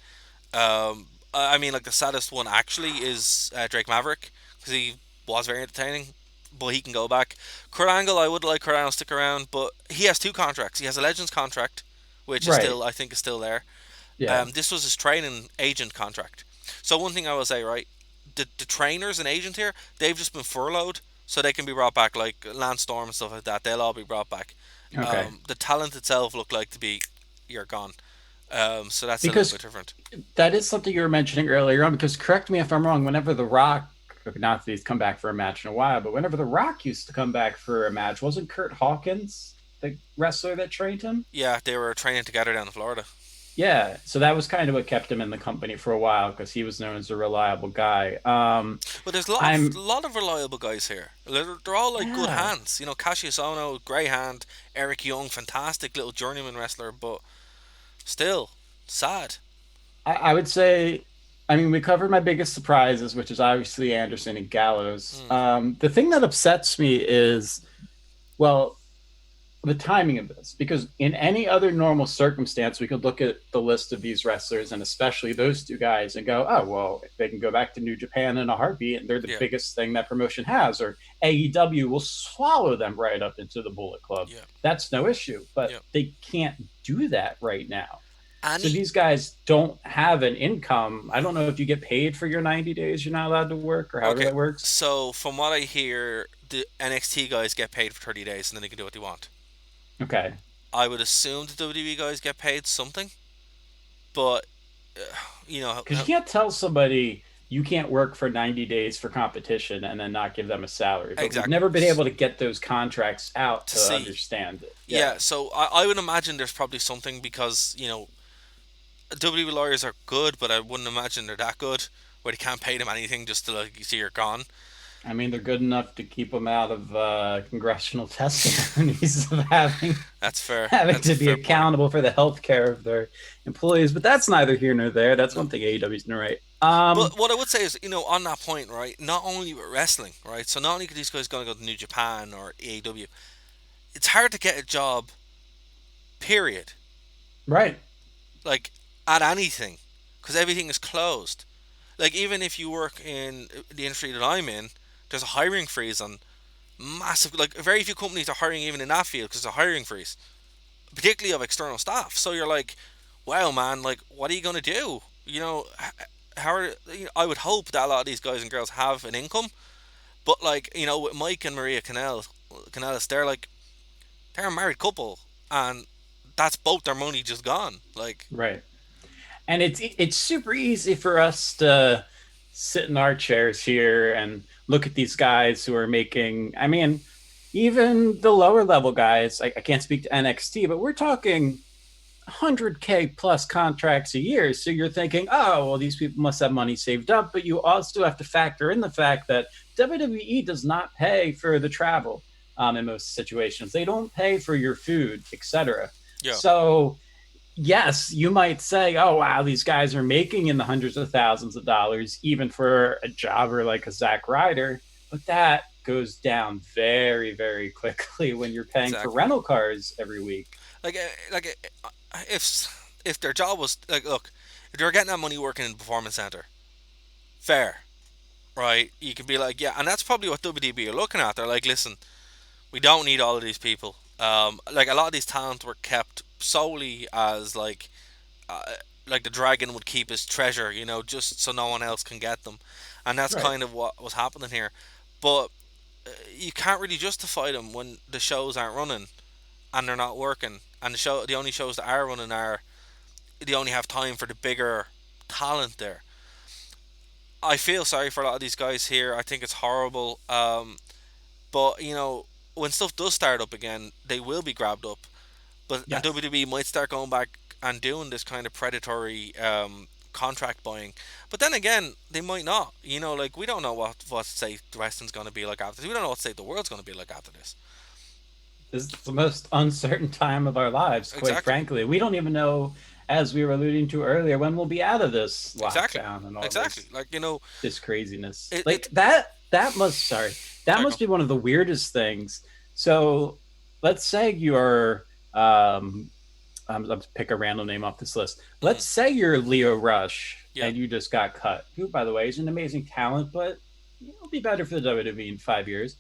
I mean, like the saddest one actually is Drake Maverick because he was very entertaining, but he can go back. Kurt Angle, I would like Kurt Angle to stick around, but he has two contracts. He has a Legends contract, which is Right. still I think is still there. Yeah. This was his training agent contract. So one thing I will say, right, the trainers and agent here, they've just been furloughed, so they can be brought back, like Lance Storm and stuff like that. They'll all be brought back. Okay. The talent itself looked like to be, you're gone. So that's a little bit Because different. that is something you were mentioning earlier on. Because correct me if I'm wrong. Whenever The Rock, not that he's come back for a match in a while, but whenever The Rock used to come back for a match, wasn't Kurt Hawkins the wrestler that trained him? Yeah, they were training together down in Florida. Yeah, so that was kind of what kept him in the company for a while because he was known as a reliable guy. But there's I'm lot of reliable guys here. They're all like good yeah, hands. You know, Cassius Ono, Grey Hand, Eric Young, fantastic little journeyman wrestler, but still sad. I would say, I mean, we covered my biggest surprises, which is obviously Anderson and Gallows. Mm, The thing that upsets me is, well, the timing of this, because in any other normal circumstance, we could look at the list of these wrestlers and especially those two guys and go, oh, well, they can go back to New Japan in a heartbeat and they're the yeah, biggest thing that promotion has, or AEW will swallow them right up into the Bullet Club. yeah, That's no issue, but yeah. they can't do that right now. So Any these guys don't have an income. I don't know if you get paid for your 90 days you're not allowed to work or however okay. that works. So from what I hear, the NXT guys get paid for 30 days and then they can do what they want. Okay. I would assume the WWE guys get paid something, but uh, you know, Because you can't tell somebody you can't work for 90 days for competition and then not give them a salary. But we've exactly never been able to get those contracts out to to see. understand it. Yeah, Yeah. so I would imagine there's probably something because WWE lawyers are good, but I wouldn't imagine they're that good where they can't pay them anything just to like see you're gone. I mean, they're good enough to keep them out of congressional testimonies of having That's fair. having That's a to be fair point. accountable for the health care of their employees. But that's neither here nor there. That's No. one thing AEW's doing right. But what I would say is, on that point, right? Not only with wrestling, right? So not only are these guys going to go to New Japan or AEW, it's hard to get a job. Period. Right. Like at anything, because everything is closed. Like even if you work in the industry that I'm in, there's a hiring freeze on massive. Like very few companies are hiring even in that field because there's a hiring freeze, particularly of external staff. So you're like, wow, man, like what are you gonna do? How are, I would hope that a lot of these guys and girls have an income, but like with Mike and Maria Canellis, they're a married couple, and that's both their money just gone. Like, Right. And it's super easy for us to sit in our chairs here and look at these guys who are making, I mean, even the lower level guys, I can't speak to NXT, but we're talking 100K plus contracts a year. So you're thinking, oh, well, these people must have money saved up. But you also have to factor in the fact that WWE does not pay for the travel in most situations. They don't pay for your food, etc. yeah, So yes, you might say, oh, wow, these guys are making in the hundreds of thousands of dollars, even for a jobber like a Zack Ryder. But that goes down very, very quickly when you're paying for exactly. rental cars every week. If their job was like, look, if they're getting that money working in the performance center, fair, right? You could be like, yeah, and that's probably what WDB are looking at. They're like, listen, we don't need all of these people. Like a lot of these talents were kept solely as uh, like the dragon would keep his treasure, just so no one else can get them, and that's Right. kind of what was happening here. But you can't really justify them when the shows aren't running and they're not working, and the only shows that are running are they only have time for the bigger talent there. I feel sorry for a lot of these guys here. I think it's horrible. But when stuff does start up again, they will be grabbed up. But and Yes. WWE might start going back and doing this kind of predatory contract buying. But then again, they might not. Like we don't know what state the wrestling's going to be like after this. We don't know what state the world's going to be like after this. This is the most uncertain time of our lives, quite Exactly. frankly. We don't even know, as we were alluding to earlier, when we'll be out of this Exactly. lockdown and all Exactly. this Like this craziness. it. Like that must that Sorry, go. must be one of the weirdest things. So let's say you're let's pick a random name off this list. Hmm. Let's say you're Leo Rush Yeah. and you just got cut. Who, by the way, is an amazing talent, but it'll be better for the WWE in 5 years.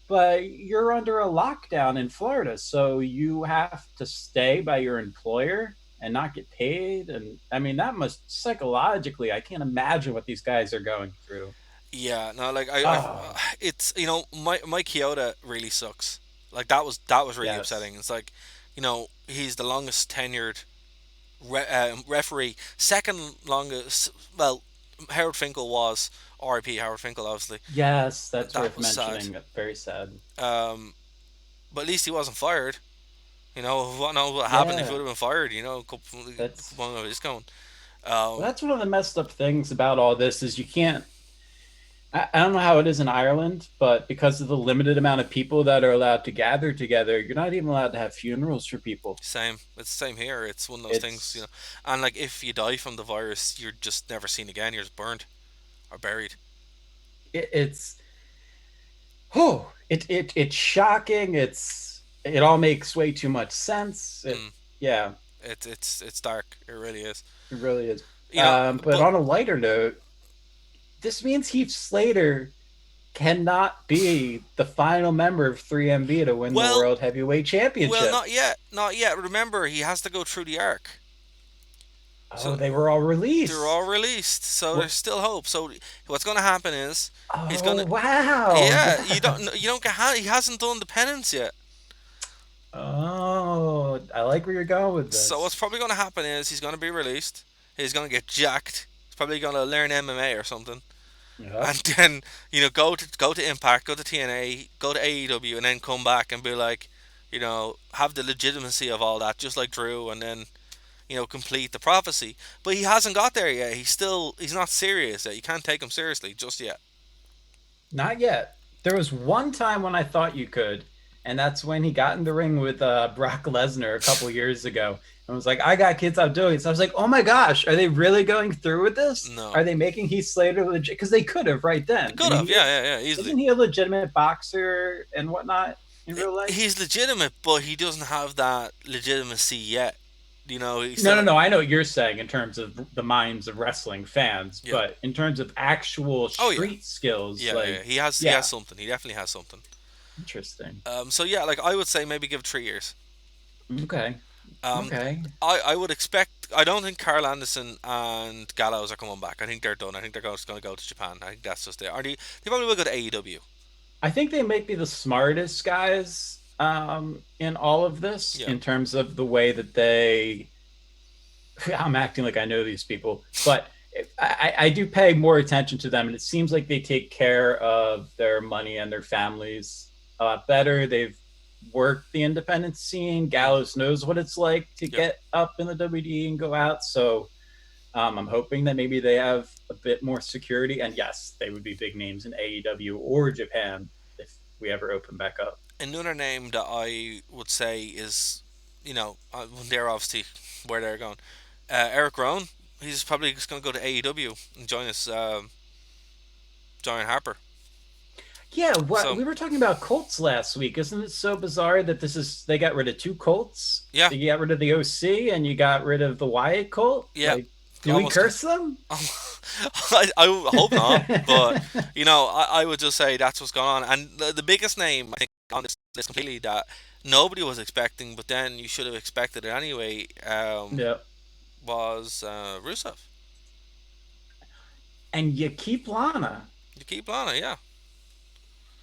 But you're under a lockdown in Florida, so you have to stay by your employer and not get paid. And I mean, that must psychologically, I can't imagine what these guys are going through. Yeah. No. Like Oh, it's my Kyoto really sucks. Like that was really yes. upsetting. It's like, he's the longest tenured. referee, second longest. Well, Howard Finkel was R.I.P. Howard Finkel, obviously. Yes, that's That worth was sad. mentioning. Very sad. Um, but at least he wasn't fired. You know, what knows what happened if he Yeah, would have been fired? You know, that's one of his going. well, Um, that's one of the messed up things about all this is you can't. I don't know how it is in Ireland, but because of the limited amount of people that are allowed to gather together, you're not even allowed to have funerals for people. Same. It's the same here. It's one of those things, It's And like, if you die from the virus, you're just never seen again. You're just burned or buried. it's it's shocking. It all makes way too much sense. Mm. Yeah, It's dark. It really is. it really is. You know, But but on a lighter note, this means Heath Slater cannot be the final member of 3MB to win the well, World Heavyweight well, Championship. not yet, not yet. Remember, he has to go through the arc. Oh, So they were all they're all released. released. So there's What? still hope. So what's going to happen is he's going Oh, to. wow. Yeah, you don't get. He hasn't done the penance yet. Oh, I like where you're going with So what's this. probably going to happen is he's going to be released. He's going to get jacked. He's probably going to learn MMA or something, and Yep. then go to Impact, go to TNA, go to AEW, and then come back and be like, have the legitimacy of all that, just like Drew, and then complete the prophecy. But he hasn't got there yet. He's not serious yet. You can't take him seriously just yet. Not yet. There was one time when I thought you could, and that's when he got in the ring with Brock Lesnar a couple years ago and was like, I got kids, I'm doing it. So I was like, oh my gosh, are they really going through with this? No, Are they making Heath Slater legit? Because they could have right he then. I could mean, have. Yeah, yeah, yeah, easily. isn't he a legitimate boxer and whatnot in real life? He's legitimate, but he doesn't have that legitimacy yet. He's No, no, still. no. I know what you're saying in terms of the minds of wrestling fans, Yeah. but in terms of actual Oh yeah. street skills, Yeah, yeah. like, He has yeah, something. He definitely has something. interesting. So yeah, like I would say maybe give it 3 years. Okay, Um, okay. I would expect. I don't think Carl Anderson and Gallows are coming back. I think they're done. I think they're just going to go to Japan. I think that's just it. Are they probably will go to AEW. I think they might be the smartest guys in all of this Yeah. in terms of the way that they. I'm acting like I know these people, but I do pay more attention to them, and it seems like they take care of their money and their families a lot better. They've worked the independent scene. Mm. Gallows knows what it's like to Yep. get up in the WD and go out. So I'm hoping that maybe they have a bit more security. And yes, they would be big names in AEW or Japan if we ever open back up. Another name that I would say is, they're obviously where they're going. Eric Rowan. He's probably just going to go to AEW and join us, John Harper. Yeah, what So we were talking about Colts last week. Isn't it so bizarre that they got rid of two Colts? yeah, You got rid of the OC and you got rid of the Wyatt Colt? yeah, Like, do we almost. curse them? I hope not, but I would just say that's what's going on. And the biggest name I think on this list completely that nobody was expecting, but then you should have expected it anyway, Yeah. was Rusev. And you keep Lana. You keep on it, yeah.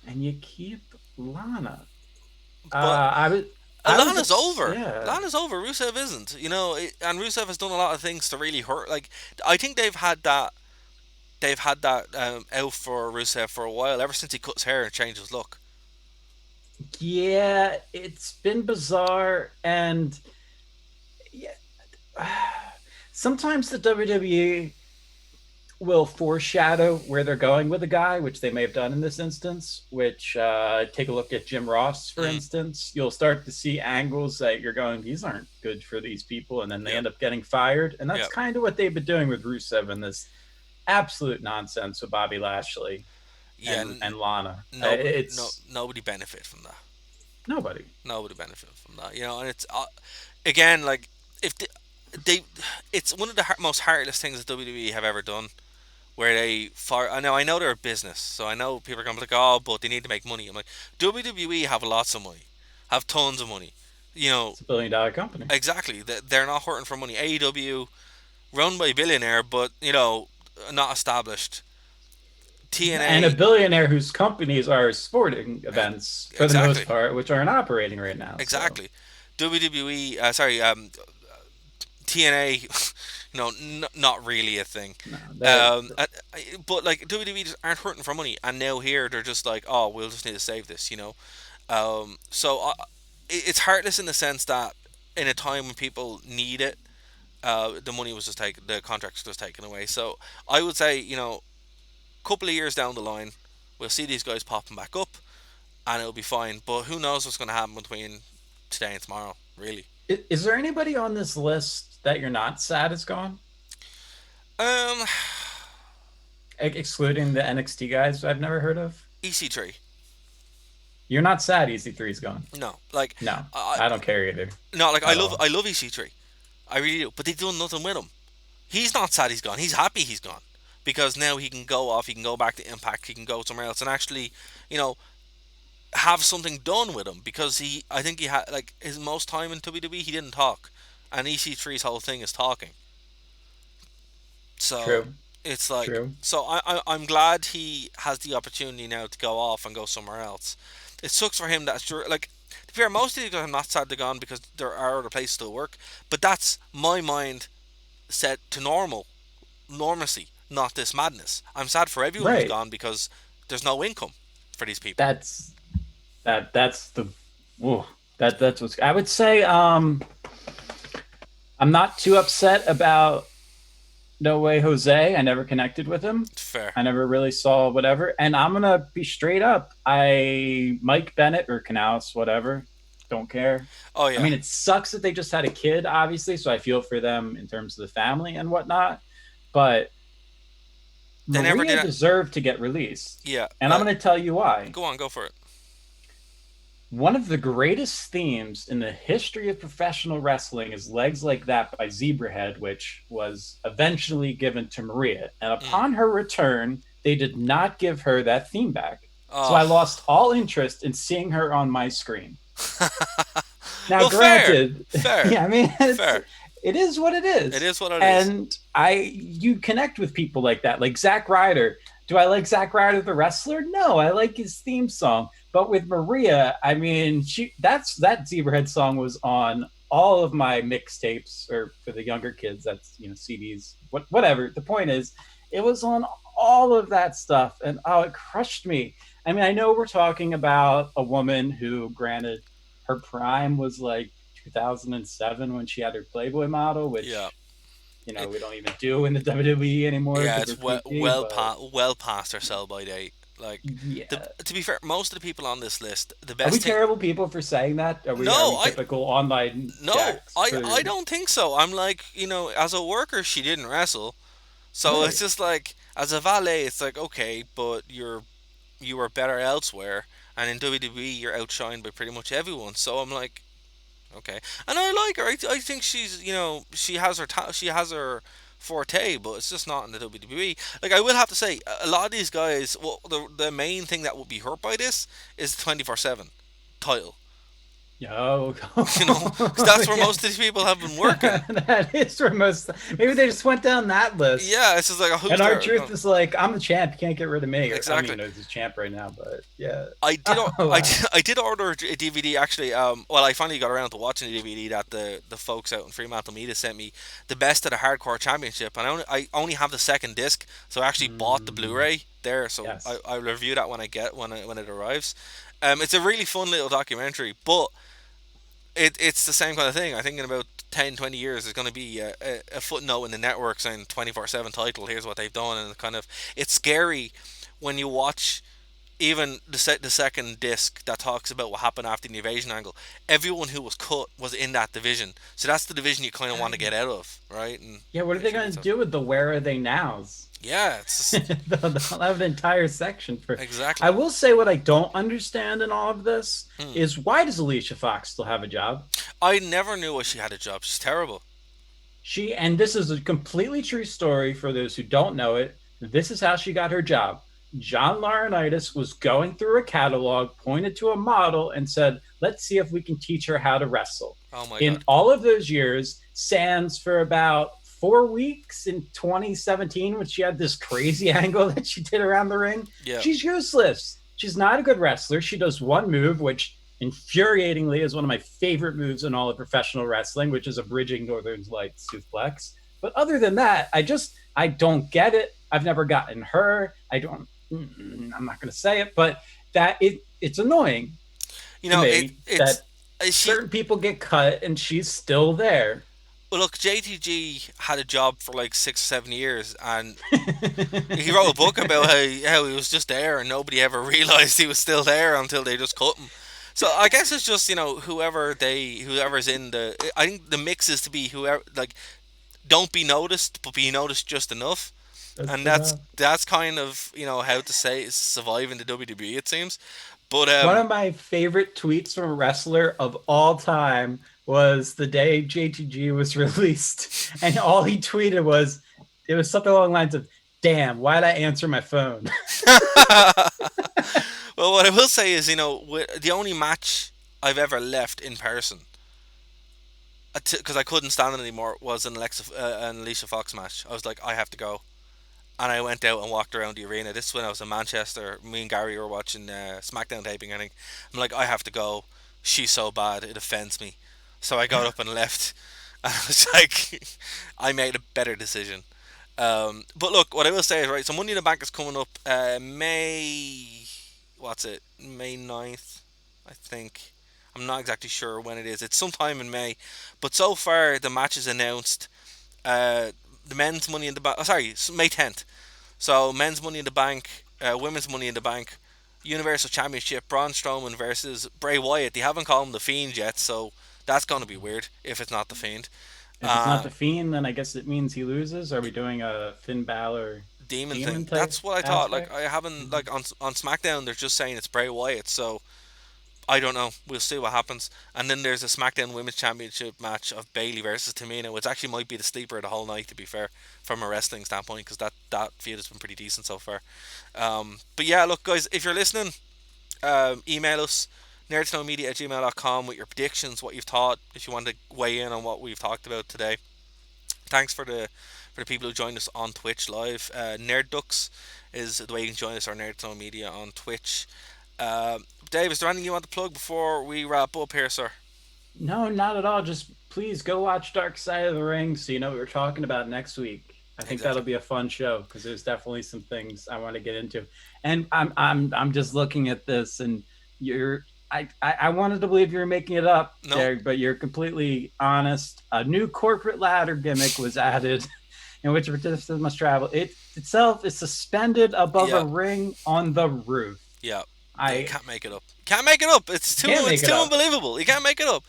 And you keep Lana. But I was Lana's over. yeah. Lana's over. Rusev isn't. And Rusev has done a lot of things to really hurt. Like I think they've had that. They've had that out for Rusev for a while, ever since he cut his hair and changed his look. Yeah, it's been bizarre and yeah, sometimes the WWE will foreshadow where they're going with a guy, which they may have done in this instance. Which take a look at Jim Ross, for Mm, instance. You'll start to see angles that you're going, these aren't good for these people, and then they yep, end up getting fired. And that's yep. kind of what they've been doing with Rusev and this absolute nonsense with Bobby Lashley Yeah, and Lana. It's nobody benefit from that. nobody. Nobody benefit from that. And it's again like if they it's one of the most heartless things that WWE have ever done. Where I know they're a business, so I know people are going to be like, oh, but they need to make money. I'm like, WWE have lots of money, have tons of money. You know, It's $1 billion company. exactly. They're not hurting for money. AEW, run by a billionaire, but not established. And a TNA, billionaire whose companies are sporting events for the most exactly, part, which aren't operating right now. So exactly. WWE, sorry, TNA, not really a thing. No, they're But like WWE just aren't hurting for money, and now here they're just like, oh, we'll just need to save this. So it's heartless in the sense that in a time when people need it, the money was just taken, the contracts was taken away. So I would say, a couple of years down the line, we'll see these guys popping back up, and it'll be fine. But who knows what's going to happen between today and tomorrow, really. is there anybody on this list that you're not sad is gone? Um, Excluding the NXT guys I've never heard of? EC3. You're not sad EC3 is gone. No, like, No, I, I don't care either no, like at I all. love EC3. I really do. But they've done nothing with him. He's not sad he's gone. He's happy he's gone because now he can go off. He can go back to Impact. He can go somewhere else and actually, you know, have something done with him because I think he had like his most time in WWE. He didn't talk, and EC3's whole thing is talking. So True, it's like, true. so I'm glad he has the opportunity now to go off and go somewhere else. It sucks for him that like, to be fair, most of these guys are not sad they're gone because there are other places to work. But that's my mind set to normalcy, not this madness. I'm sad for everyone who's Right. gone because there's no income for these people. That's that's the whoa, that's what's I would say. I'm not too upset about No Way Jose. I never connected with him. Fair. I never really saw whatever. And I'm gonna be straight up. I Mike Bennett or Canales, whatever. Don't care. Oh I yeah, mean, it sucks that they just had a kid, obviously. So I feel for them in terms of the family and whatnot. But they never Maria did it. deserved to get released, Yeah, and I'm going to tell you why. go on, go for it. One of the greatest themes in the history of professional wrestling is Legs Like That by Zebrahead, which was eventually given to Maria. And Mm. upon her return, they did not give her that theme back. So I Oh, lost all interest in seeing her on my screen. Now, well, fair, granted, fair, yeah, I mean, fair. it is what it It is. is what it is. And you connect with people like that, like Zack Ryder. Do I like Zack Ryder the wrestler? No, I like his theme song. But with Maria, I mean, that Zebrahead song was on all of my mixtapes, or for the younger kids, that's CDs, whatever. The point is, it was on all of that stuff, and oh, it crushed me. I mean, I know we're talking about a woman who, granted, her prime was like 2007 when she had her Playboy model, Yeah. which It, we don't even do in the WWE anymore yeah, because it's we're creepy. But well past our sell by date. Like, yeah, to be fair, most of the people on this list, the are we best thing. terrible people for saying that? Are No, we typical online no, jacks for I don't think so. I'm like, as a worker, she didn't wrestle, so it's right? just like as a valet, it's like okay, but you are better elsewhere, and in WWE, you're outshined by pretty much everyone. So I'm like, okay, and I like her. I think she's she has her she has her forte, but it's just not in the WWE. Like I will have to say, a lot of these guys, well, the main thing that would be hurt by this is the 24/7 title. Yo, Because that's where yeah. most of these people have been working. That is where most. Maybe they just went down that list. Yeah, it's just like who's And our there? truth is like, I'm the champ. You can't get rid of me. Or I don't Exactly. even know who's the champ right now, but yeah. I did. Oh, wow. I did order a DVD actually. Well, I finally got around to watching the DVD that the folks out in Fremantle Media sent me, the best of the Hardcore Championship, and I only have the second disc, so I actually bought the Mm, Blu-ray there. So yes. I'll review that when it arrives. It's a really fun little documentary, but it's the same kind of thing. I think in about 10, 20 years, there's going to be a footnote in the network saying 24/7 title. Here's what they've done, and it's scary when you watch even the second disc that talks about what happened after the invasion angle. Everyone who was cut was in that division, so that's the division you kind of want to get out of, right? And Yeah, what are they basically, going to so do with the where are they nows? yeah, it's just They'll have an entire section for. I exactly. will say what I don't understand in all of this Hmm. is why does Alicia Fox still have a job? I never knew why she had a job. She's terrible. And this is a completely true story for those who don't know it. This is how she got her job. John Laurinaitis was going through a catalog, pointed to a model, and said, let's see if we can teach her how to wrestle. Oh my In god. all of those years, sans for about 4 weeks in 2017, when she had this crazy angle that she did around the ring, Yeah. she's useless. She's not a good wrestler. She does one move, which infuriatingly is one of my favorite moves in all of professional wrestling, which is a bridging Northern Lights suplex. But other than that, I don't get it. I've never gotten her. I don't. I'm not going to say it, but it's annoying You to know, me it's that she. certain people get cut and she's still there. Well, look, JTG had a job for like 6 or 7 years, and he wrote a book about how he was just there and nobody ever realized he was still there until they just cut him. So I guess it's just whoever's in the. I think the mix is to be whoever, like, don't be noticed but be noticed just enough, Just and that's enough. that's kind of how to say survive in the WWE, it seems. But One of my favorite tweets from a wrestler of all time was the day JTG was released, and all he tweeted was it was something along the lines of, "Damn, why'd I answer my phone?" well, what I will say is, the only match I've ever left in person because I couldn't stand it anymore was an Alicia Fox match. I was like, I have to go, and I went out and walked around the arena. This is when I was in Manchester. Me and Gary were watching SmackDown taping. I think I'm like, I have to go. She's so bad, it offends me. So I got up and left. And I was like, I made a better decision. But look, what I will say is right. So Money in the Bank is coming up May. What's it? May 9th, I think. I'm not exactly sure when it is. It's sometime in May. But so far, the match is announced. Uh, the men's Money in the Bank. Oh, sorry, May 10th. So men's Money in the Bank, women's Money in the Bank, Universal Championship, Braun Strowman versus Bray Wyatt. They haven't called him the Fiend yet, so that's going to be weird if it's not the Fiend. If it's not Uh, the Fiend, then I guess it means he loses. Are we doing a Finn Balor Demon thing. demon type That's what I thought. Like, aspect? I haven't, like, on SmackDown they're just saying it's Bray Wyatt, so I don't know. We'll see what happens. And then there's a SmackDown Women's Championship match of Bailey versus Tamina, which actually might be the sleeper of the whole night, to be fair, from a wrestling standpoint, because that feud has been pretty decent so far. But yeah, look, guys, if you're listening, email us nerdtoknowmedia at gmail.com with your predictions, what you've thought, if you want to weigh in on what we've talked about today. Thanks for the people who joined us on Twitch live. Nerd Ducks is the way you can join us, or Nerd Tone Media on Twitch. Dave, is there anything you want to plug before we wrap up here, sir? No, not at all. Just please go watch Dark Side of the Ring so you know what we're talking about next week. I think that'll Exactly. be a fun show because there's definitely some things I want to get into. And I'm just looking at this and you're I wanted to believe you were making it up, No. Derek, but you're completely honest. A new corporate ladder gimmick was added in which participants must travel. It itself is suspended above a Yeah. ring on the roof. Yeah. You I can't make it up. Can't make it up. can't It's make it too up. unbelievable. You can't make it up.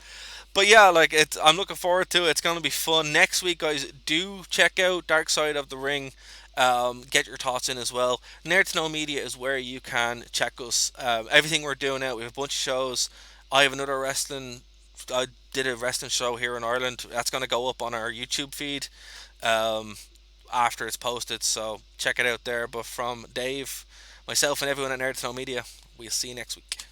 But yeah, like I'm looking forward to it. It's gonna be fun next week, guys. Do check out Dark Side of the Ring. Get your thoughts in as well. Nerd to Know Media is where you can check us. Everything we're doing out. We have a bunch of shows. I have another wrestling. I did a wrestling show here in Ireland. That's gonna go up on our YouTube feed um, after it's posted. So check it out there. But from Dave, myself, and everyone at Nerd to Know Media, we'll see you next week.